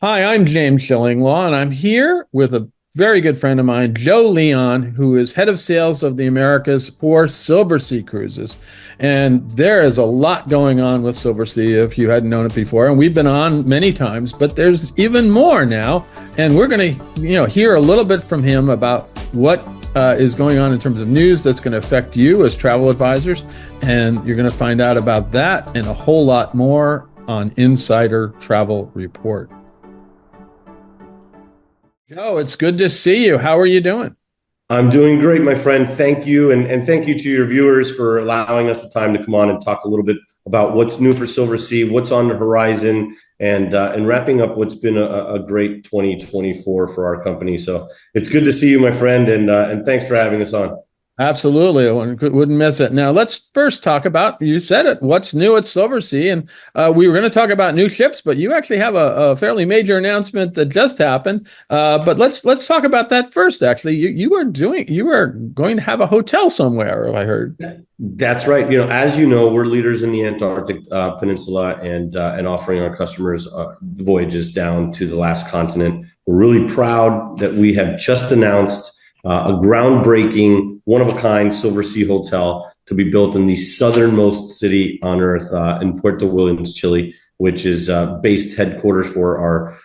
Hi, I'm James Shillinglaw, and I'm here with a very good friend of mine, Joe Leon, who is head of sales of the Americas for Silversea Cruises. And there is a lot going on with Silversea if you hadn't known it before. And we've been on many times, but there's even more now. And we're going to, hear a little bit from him about what is going on in terms of news that's going to affect you as travel advisors. And you're going to find out about that and a whole lot more on Insider Travel Report. Joe, it's good to see you. How are you doing? I'm doing great, my friend. Thank you. And thank you to your viewers for allowing us the time to come on and talk a little bit about what's new for Silversea, what's on the horizon, and wrapping up what's been a great 2024 for our company. So it's good to see you, my friend, and thanks for having us on. Absolutely. I wouldn't miss it. Now, let's first talk about, you said it, what's new at Silversea. And we were going to talk about new ships, but you actually have a fairly major announcement that just happened. But let's talk about that first, actually. You are going to have a hotel somewhere, I heard. That's right. As you know, we're leaders in the Antarctic Peninsula and offering our customers voyages down to the last continent. We're really proud that we have just announced a groundbreaking, one-of-a-kind Silversea Hotel to be built in the southernmost city on Earth in Puerto Williams, Chile, which is based headquarters for our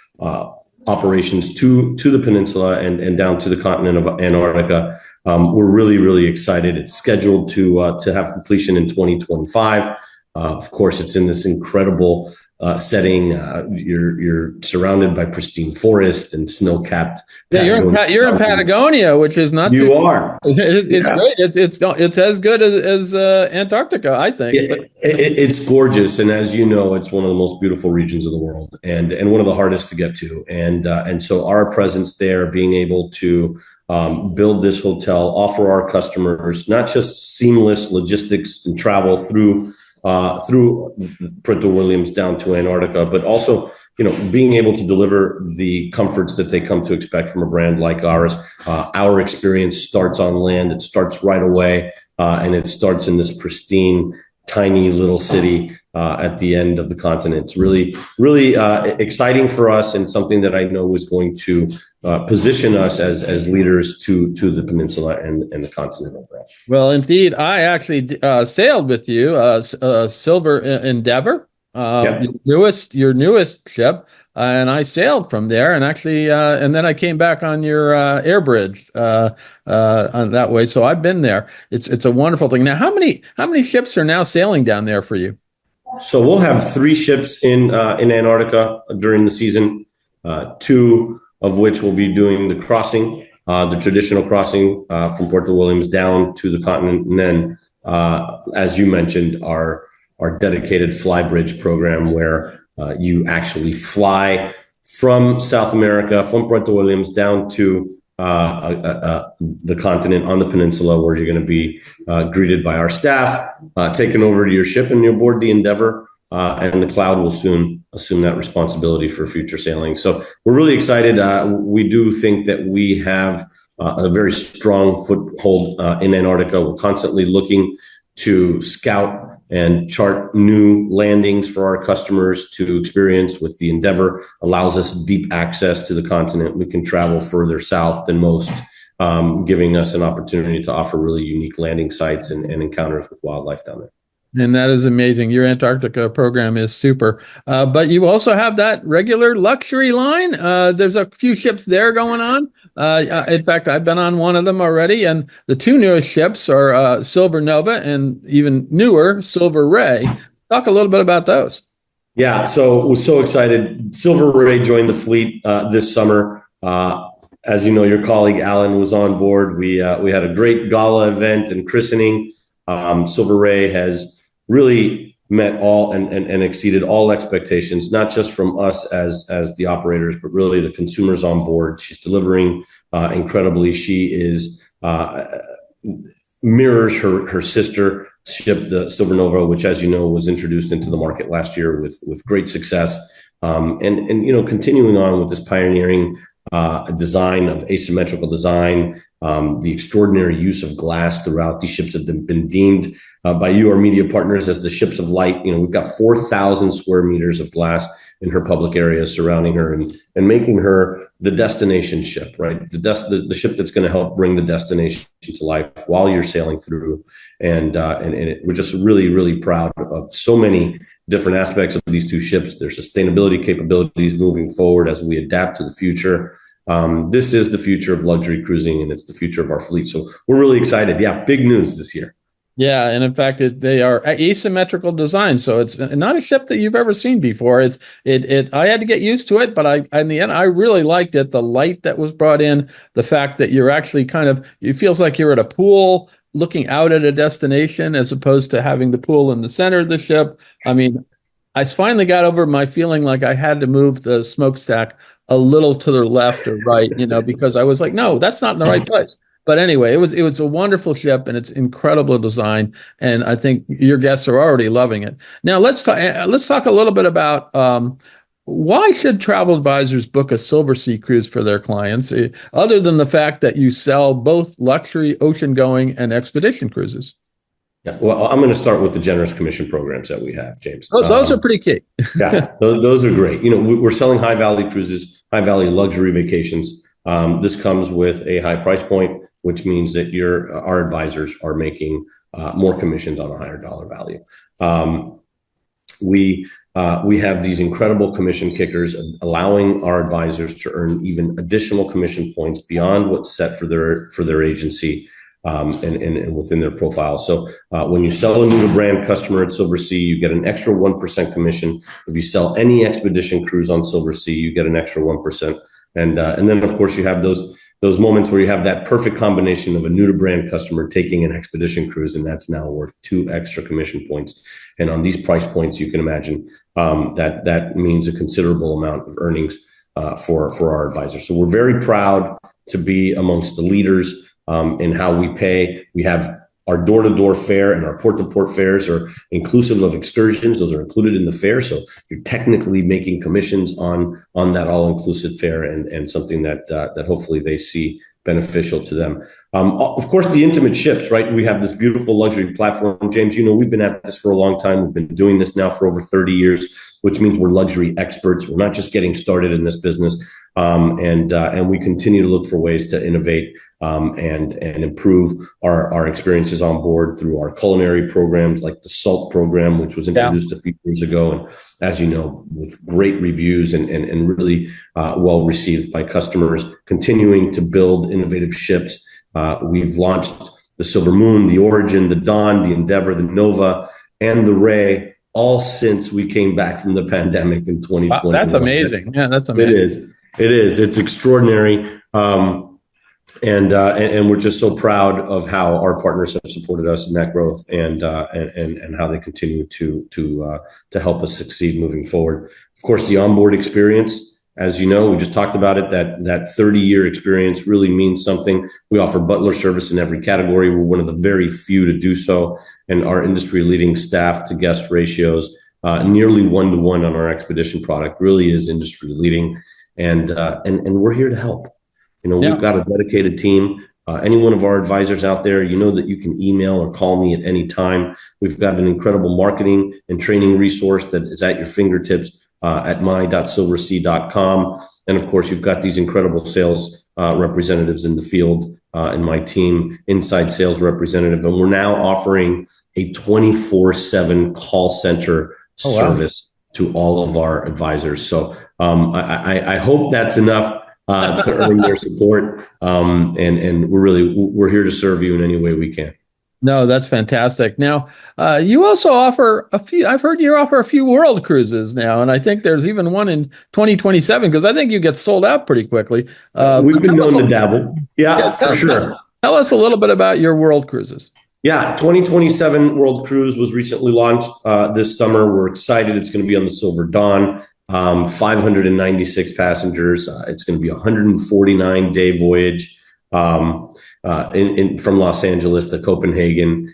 operations to the peninsula and down to the continent of Antarctica. We're really, really excited. It's scheduled to have completion in 2025. Of course, it's in this incredible setting. You're surrounded by pristine forest and snow-capped. Yeah, you're in Patagonia, which is not You too. are. It's Yeah. great. It's as good as Antarctica, I think. But It's gorgeous, and as you know, it's one of the most beautiful regions of the world, and one of the hardest to get to. And so our presence there, being able to build this hotel, offer our customers not just seamless logistics and travel through Puerto Williams down to Antarctica, but also, being able to deliver the comforts that they come to expect from a brand like ours. Our experience starts on land. It starts right away, and it starts in this pristine, tiny little city at the end of the continent. It's really, really exciting for us, and something that I know is going to position us as leaders to the peninsula and the continent overall. well, indeed, I actually sailed with you, Silver Endeavor, Yeah. your newest ship, and I sailed from there, and actually, and then I came back on your air bridge on that way. So I've been there. It's a wonderful thing. Now, how many ships are now sailing down there for you? So we'll have three ships in Antarctica during the season, two of which will be doing the crossing, the traditional crossing from Puerto Williams down to the continent, and then, as you mentioned, our dedicated flybridge program, where you actually fly from South America, from Puerto Williams down to the continent on the peninsula, where you're going to be greeted by our staff, taken over to your ship, and you'll board the Endeavor, and the Cloud will soon assume that responsibility for future sailing. So we're really excited. We do think that we have a very strong foothold in Antarctica. We're constantly looking to scout and chart new landings for our customers to experience. With the Endeavor, allows us deep access to the continent. We can travel further south than most, giving us an opportunity to offer really unique landing sites and encounters with wildlife down there. And that is amazing. Your Antarctica program is super. But you also have that regular luxury line. There's a few ships there going on. In fact, I've been on one of them already. And the two newest ships are Silver Nova and even newer Silver Ray. Talk a little bit about those. Yeah, so we're so excited. Silver Ray joined the fleet this summer. As you know, your colleague Alan was on board. We had a great gala event and christening. Silver Ray has really met all and exceeded all expectations, not just from us as the operators, but really the consumers on board. She's delivering incredibly. She is mirrors her sister ship, the Silver Nova, which, as you know, was introduced into the market last year with great success. And continuing on with this pioneering design of asymmetrical design, the extraordinary use of glass throughout. These ships have been deemed by you, our media partners, as the ships of light. We've got 4,000 square meters of glass in her public areas surrounding her, and making her the destination ship, right? The ship that's going to help bring the destination to life while you're sailing through. We're just really, really proud of so many different aspects of these two ships, their sustainability capabilities moving forward as we adapt to the future. This is the future of luxury cruising, and it's the future of our fleet. So we're really excited. Yeah, big news this year. Yeah, and in fact, they are asymmetrical design, so it's not a ship that you've ever seen before. I had to get used to it, but in the end, I really liked it. The light that was brought in, the fact that you're actually it feels like you're at a pool looking out at a destination as opposed to having the pool in the center of the ship. I mean, I finally got over my feeling like I had to move the smokestack a little to the left or right, because I was like, no, that's not in the right place. But anyway, it was a wonderful ship, and it's incredible design, and I think your guests are already loving it. Now let's talk a little bit about why should travel advisors book a Silversea cruise for their clients, other than the fact that you sell both luxury ocean-going and expedition cruises. Yeah, well, I'm going to start with the generous commission programs that we have, James. Those are pretty key. Yeah, those are great. We're selling high value cruises, high value luxury vacations. This comes with a high price point, which means that our advisors are making more commissions on a higher dollar value. We have these incredible commission kickers, allowing our advisors to earn even additional commission points beyond what's set for their agency. And within their profile. So when you sell a new to brand customer at Silversea, you get an extra 1% commission. If you sell any expedition cruise on Silversea, you get an extra 1%. And then of course you have those moments where you have that perfect combination of a new to brand customer taking an expedition cruise, and that's now worth 2 extra commission points. And on these price points, you can imagine that means a considerable amount of earnings for our advisors. So we're very proud to be amongst the leaders in how we pay. We have our door-to-door fare and our port-to-port fares are inclusive of excursions. Those are included in the fare. So you're technically making commissions on that all-inclusive fare, and something that hopefully they see beneficial to them. Of course, the intimate ships, right? We have this beautiful luxury platform. James, we've been at this for a long time. We've been doing this now for over 30 years, which means we're luxury experts. We're not just getting started in this business. And we continue to look for ways to innovate and improve our experiences on board through our culinary programs, like the SALT program, which was introduced a few years ago. And as you know, with great reviews and really well received by customers, continuing to build innovative ships. We've launched the Silver Moon, the Origin, the Dawn, the Endeavor, the Nova, and the Ray, all since we came back from the pandemic in 2020. Wow, that's amazing. Yeah, that's amazing. It is. It's extraordinary. And we're just so proud of how our partners have supported us in that growth, and how they continue to help us succeed moving forward. Of course, the onboard experience, as you know, we just talked about it, that 30-year experience really means something. We offer butler service in every category. We're one of the very few to do so, and our industry-leading staff to guest ratios, nearly 1-to-1 on our expedition product, really is industry-leading, and we're here to help. We've got a dedicated team. Any one of our advisors out there, that you can email or call me at any time. We've got an incredible marketing and training resource that is at your fingertips at my.silversea.com. And of course, you've got these incredible sales representatives in the field, and my team, inside sales representative. And we're now offering a 24/7 call center service to all of our advisors. So I hope that's enough to earn your support. And we're here to serve you in any way we can. No, that's fantastic. Now, you also offer I've heard you offer a few world cruises now, and I think there's even one in 2027, because I think you get sold out pretty quickly. We've been known to dabble. Yeah, for sure. Tell us a little bit about your world cruises. Yeah, 2027 World Cruise was recently launched this summer. We're excited. It's going to be on the Silver Dawn. 596 passengers. It's going to be a 149-day voyage from Los Angeles to Copenhagen.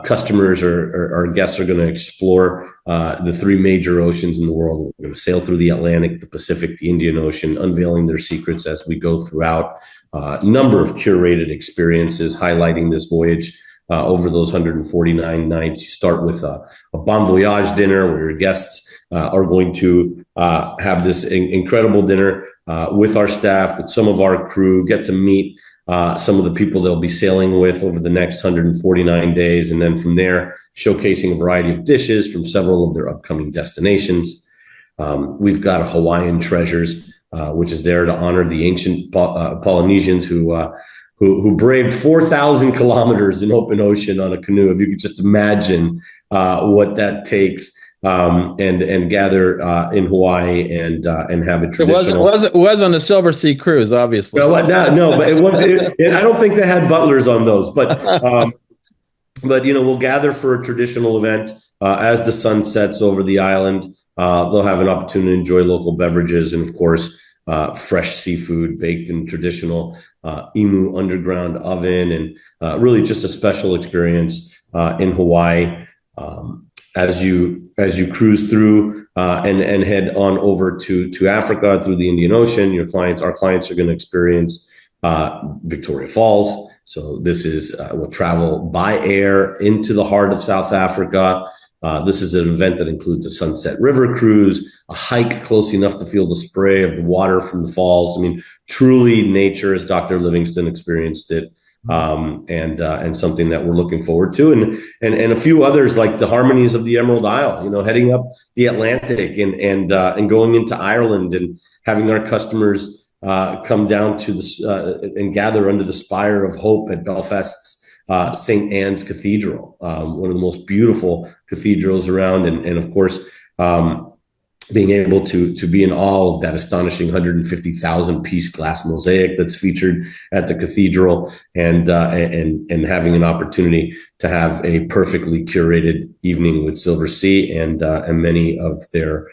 Customers or our guests are going to explore the 3 major oceans in the world. We're going to sail through the Atlantic, the Pacific, the Indian Ocean, unveiling their secrets as we go throughout a number of curated experiences highlighting this voyage. over those 149 nights. You start with a bon voyage dinner where your guests are going to have this incredible dinner with our staff, with some of our crew, get to meet some of the people they'll be sailing with over the next 149 days. And then from there, showcasing a variety of dishes from several of their upcoming destinations. We've got Hawaiian Treasures, which is there to honor the ancient Polynesians who braved 4,000 kilometers in open ocean on a canoe. If you could just imagine what that takes, and gather in Hawaii and have a traditional. It was on the Silversea cruise, obviously. No, but it was. I don't think they had butlers on those, but we'll gather for a traditional event as the sun sets over the island. They'll have an opportunity to enjoy local beverages and, of course, fresh seafood baked in traditional imu underground oven, and really just a special experience in Hawaii. As you cruise through and head on over to Africa through the Indian Ocean, our clients are going to experience Victoria Falls. So this is we'll travel by air into the heart of South Africa. This is an event that includes a Sunset River cruise, a hike close enough to feel the spray of the water from the falls. I mean, truly nature as Dr. Livingston experienced it. And something that we're looking forward to, and a few others like the Harmonies of the Emerald Isle, heading up the Atlantic and going into Ireland and having our customers come down to and gather under the spire of hope at Belfast's St. Anne's Cathedral, one of the most beautiful cathedrals around, and of course, being able to be in awe of that astonishing 150,000 piece glass mosaic that's featured at the cathedral, and having an opportunity to have a perfectly curated evening with Silversea and many of their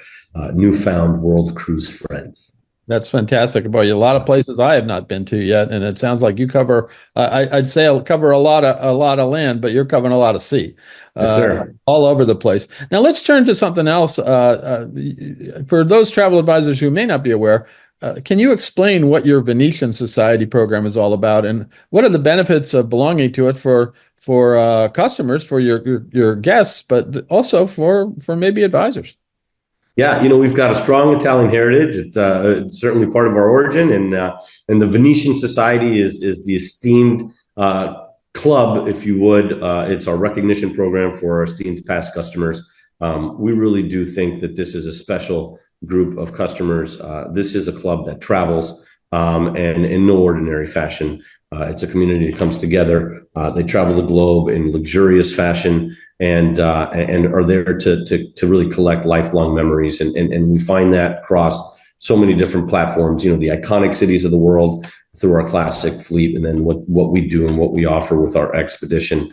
newfound world cruise friends. That's fantastic. Boy, a lot of places I have not been to yet, and it sounds like you cover. I'd say I'll cover a lot of land, but you're covering a lot of sea, yes, sir. All over the place. Now let's turn to something else. For those travel advisors who may not be aware, can you explain what your Venetian Society program is all about, and what are the benefits of belonging to it for customers, for your guests, but also for maybe advisors? Yeah, we've got a strong Italian heritage. It's certainly part of our origin, and the Venetian Society is the esteemed club, if you would. It's our recognition program for our esteemed past customers. We really do think that this is a special group of customers. This is a club that travels, and in no ordinary fashion. It's a community that comes together. They travel the globe in luxurious fashion, and are there to really collect lifelong memories. And we find that across so many different platforms, the iconic cities of the world through our classic fleet, and then what we do and what we offer with our expedition.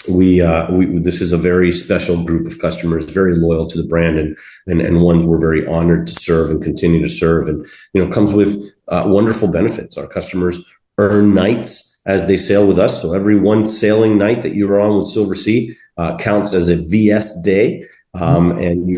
This is a very special group of customers, very loyal to the brand, and ones we're very honored to serve and continue to serve. And comes with wonderful benefits. Our customers earn nights as they sail with us. So every one sailing night that you're on with Silversea counts as a VS day, and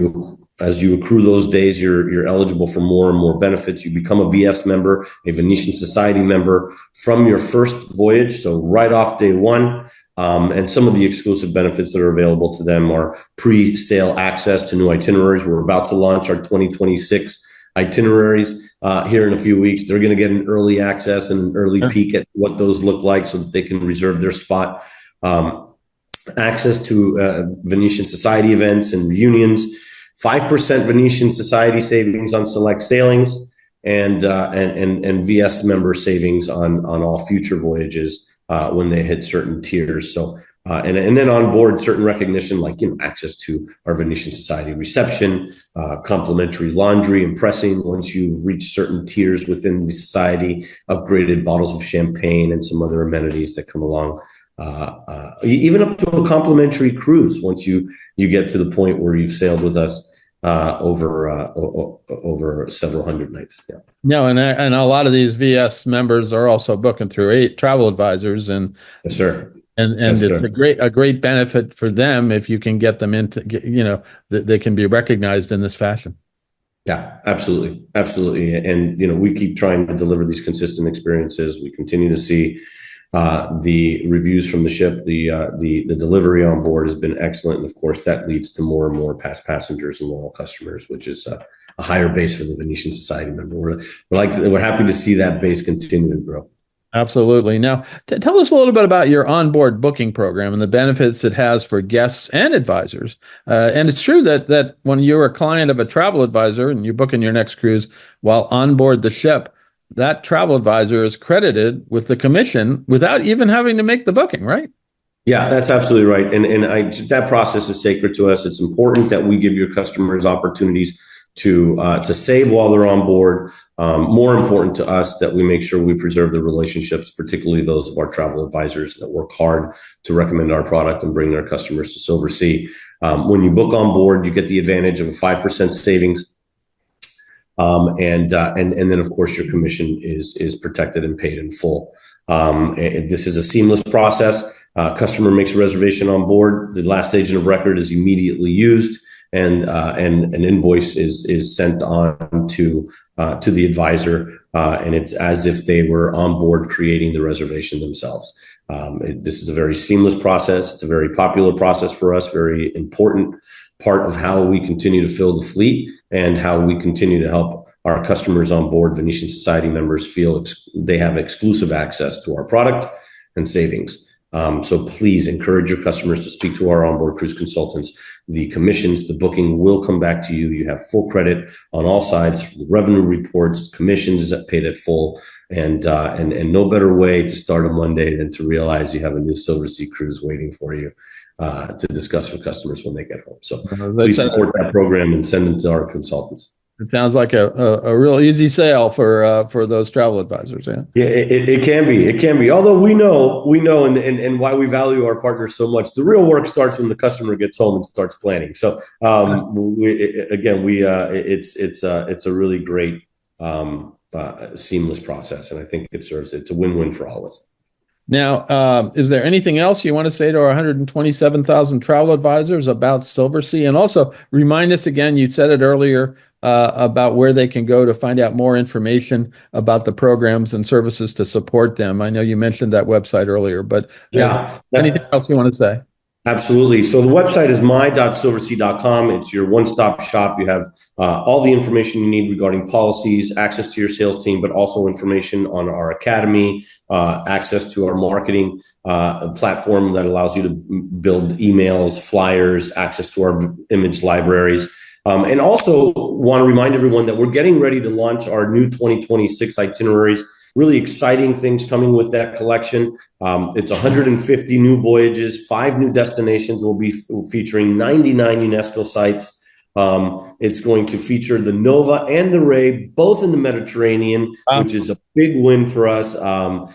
as you accrue those days, you're eligible for more and more benefits. You become a VS member, a Venetian Society member from your first voyage, so right off day one. And some of the exclusive benefits that are available to them are pre-sale access to new itineraries. We're about to launch our 2026 itineraries here in a few weeks. They're going to get an early access and an early peek at what those look like so that they can reserve their spot. Access to Venetian Society events and reunions, 5% Venetian Society savings on select sailings, and VS member savings on all future voyages when they hit certain tiers. So and then on board certain recognition, like access to our Venetian Society reception, complimentary laundry and pressing once you reach certain tiers within the society, upgraded bottles of champagne, and some other amenities that come along. Even up to a complimentary cruise once you get to the point where you've sailed with us over several hundred nights. Yeah. No, and a lot of these VS members are also booking through 8 travel advisors, and yes, sir. And yes, it's sir. a great benefit for them if you can get them into, they can be recognized in this fashion. Yeah, absolutely. And, we keep trying to deliver these consistent experiences. We continue to see The reviews from the ship, the delivery on board has been excellent, and of course that leads to more and more past passengers and loyal customers, which is a higher base for the Venetian Society member. We're happy to see that base continue to grow. Absolutely. Now, tell us a little bit about your onboard booking program and the benefits it has for guests and advisors. And it's true that when you're a client of a travel advisor and you're booking your next cruise while on board the ship, that travel advisor is credited with the commission without even having to make the booking, right? Yeah, that's absolutely right. And that process is sacred to us. It's important that we give your customers opportunities to save while they're on board. More important to us that we make sure we preserve the relationships, particularly those of our travel advisors that work hard to recommend our product and bring their customers to Silversea. When you book on board, you get the advantage of a 5% savings. And then of course your commission is protected and paid in full. This is a seamless process. Customer makes a reservation on board. The last agent of record is immediately used, and an invoice is sent on to the advisor, and it's as if they were on board creating the reservation themselves. This is a very seamless process. It's a very popular process for us, very important part of how we continue to fill the fleet and how we continue to help our customers on board Venetian Society members feel they have exclusive access to our product and savings. So please encourage your customers to speak to our onboard cruise consultants. The commissions, the booking will come back to you. You have full credit on all sides. The revenue reports, commissions is paid at full, and no better way to start a Monday than to realize you have a new Silversea cruise waiting for you to discuss with customers when they get home. So please support that program and send them to our consultants. It sounds like a real easy sale for those travel advisors. Yeah, yeah, it can be. It can be. Although we know, and why we value our partners so much. The real work starts when the customer gets home and starts planning. So it's a really great seamless process, and I think it's a win-win for all of us. Now, is there anything else you want to say to our 127,000 travel advisors about Silversea? And also remind us again, you said it earlier, about where they can go to find out more information about the programs and services to support them. I know you mentioned that website earlier, but anything else you want to say? Absolutely. So the website is my.silversea.com. It's your one-stop shop. You have all the information you need regarding policies, access to your sales team, but also information on our academy, access to our marketing platform that allows you to build emails, flyers, access to our image libraries. And also want to remind everyone that we're getting ready to launch our new 2026 itineraries. Really exciting things coming with that collection. It's 150 new voyages, 5 new destinations. Will be featuring 99 UNESCO sites. It's going to feature the Nova and the Ray, both in the Mediterranean, which is a big win for us. And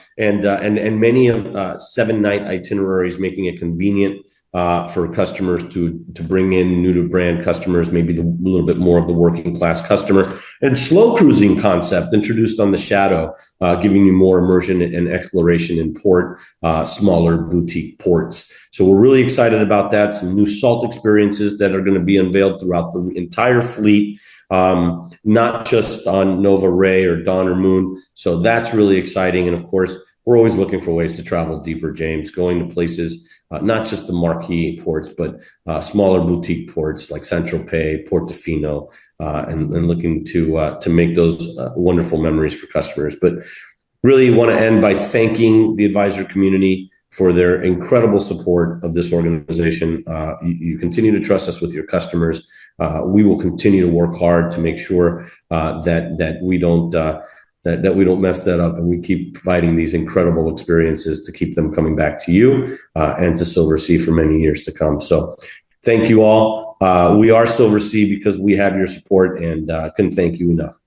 many of 7-night itineraries, making it convenient for customers to bring in new to brand customers, maybe a little bit more of the working class customer. And slow cruising concept introduced on the Shadow, giving you more immersion and exploration in port, smaller boutique ports. So we're really excited about that. Some new salt experiences that are going to be unveiled throughout the entire fleet, not just on Nova, Ray, or Dawn or Moon. So that's really exciting. And of course, we're always looking for ways to travel deeper, James, going to places, not just the marquee ports, but smaller boutique ports like Saint-Tropez, Portofino, and looking to make those wonderful memories for customers. But really want to end by thanking the advisor community for their incredible support of this organization. You continue to trust us with your customers. We will continue to work hard to make sure that we don't mess that up, and we keep providing these incredible experiences to keep them coming back to you and to Silversea for many years to come. So thank you all. We are Silversea because we have your support, and couldn't thank you enough.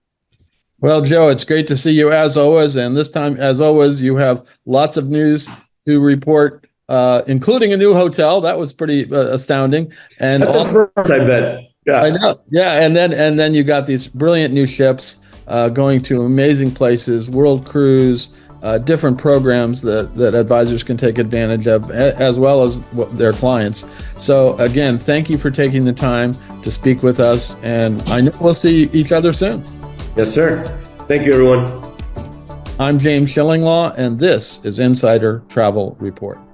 Well, Joe, it's great to see you as always. And this time, as always, you have lots of news to report, including a new hotel. That was pretty astounding. And that's also, a first, I bet. Yeah, I know. Yeah, and then you got these brilliant new ships going to amazing places, world cruise, different programs that advisors can take advantage of, as well as their clients. So again, thank you for taking the time to speak with us, and I know we'll see each other soon. Yes, sir. Thank you, everyone. I'm James Shillinglaw, and this is Insider Travel Report.